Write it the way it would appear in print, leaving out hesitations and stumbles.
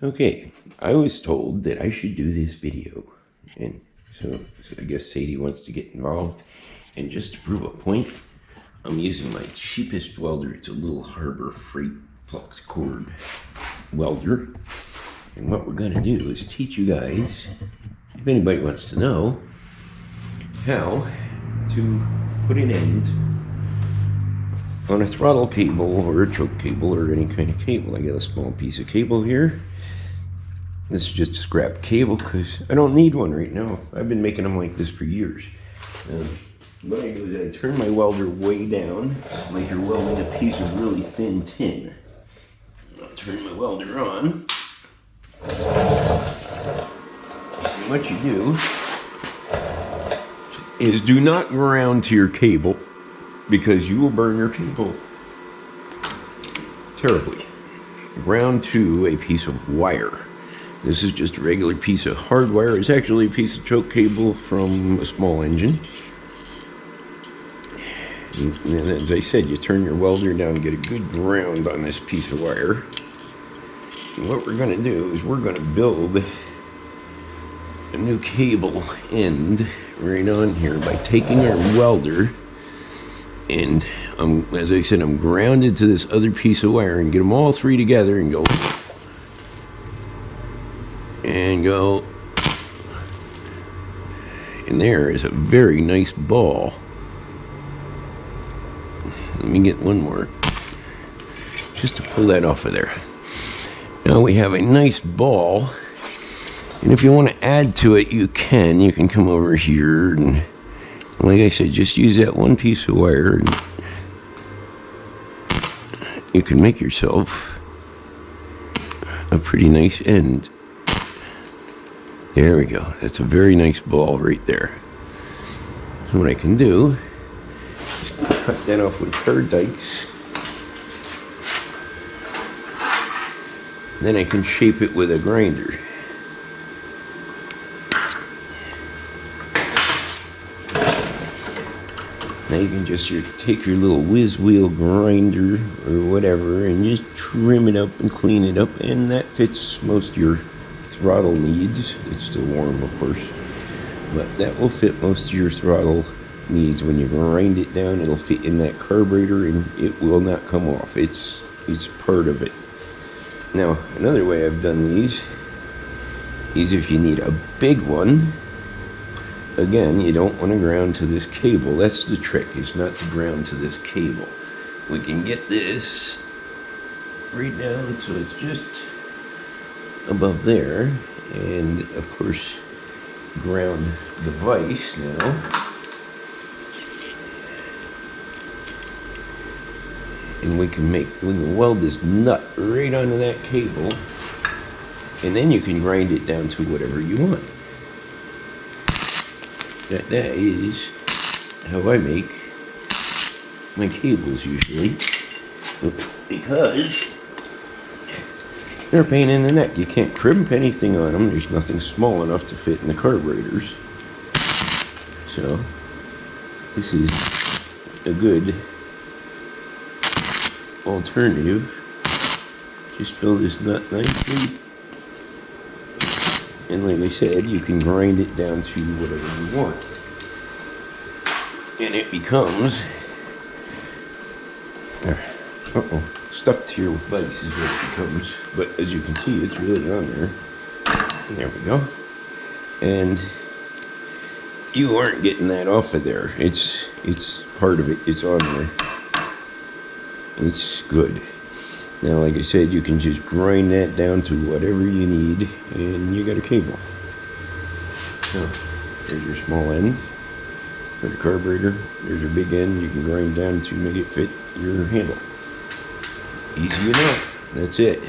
Okay, I was told that I should do this video, and so I guess Sadie wants to get involved. And just to prove a point, I'm using my cheapest welder. It's a little Harbor Freight flux cord welder. And what we're gonna do is teach you guys, if anybody wants to know, how to put an end on a throttle cable or a choke cable or any kind of cable. I got a small piece of cable here. This is just a scrap cable because I don't need one right now. I've been making them like this for years. What I do is I turn my welder way down, like you're welding a piece of really thin tin. I'll turn my welder on. And what you do is do not ground to your cable, because you will burn your cable terribly. Ground to a piece of wire. This is just a regular piece of hard wire. It's actually a piece of choke cable from a small engine. And as I said, you turn your welder down and get a good ground on this piece of wire. And what we're going to do is we're going to build a new cable end right on here by taking our welder, and as I said, I'm grounded to this other piece of wire, and get them all three together and go and go. And there is a very nice ball. Let me get one more just to pull that off of there. Now we have a nice ball, and if you want to add to it, you can come over here, and like I said, just use that one piece of wire and you can make yourself a pretty nice end. There we go. That's a very nice ball right there. So what I can do is cut that off with car dikes. Then I can shape it with a grinder. Now you can just take your little whiz wheel grinder or whatever and just trim it up and clean it up, and that fits most of your throttle needs. It's still warm, of course, but that will fit most of your throttle needs. When you grind it down, it'll fit in that carburetor and it will not come off. It's part of it. Now, another way I've done these is if you need a big one, again, you don't want to ground to this cable. That's the trick, is not to ground to this cable. We can get this right down so it's just above there, and of course ground the vise now. And we can weld this nut right onto that cable, and then you can grind it down to whatever you want. That is how I make my cables usually, because they're a pain in the neck. You can't crimp anything on them. There's nothing small enough to fit in the carburetors. So this is a good alternative. Just fill this nut nicely, and like I said, you can grind it down to whatever you want, and it becomes stuck to your vise is what it becomes. But as you can see, it's really on there. And there we go. And you aren't getting that off of there. It's part of it. It's on there. It's good. Now, like I said, you can just grind that down to whatever you need, and you got a cable. So, there's your small end for the carburetor. There's your big end you can grind down to make it fit your handle. Easy enough. That's it.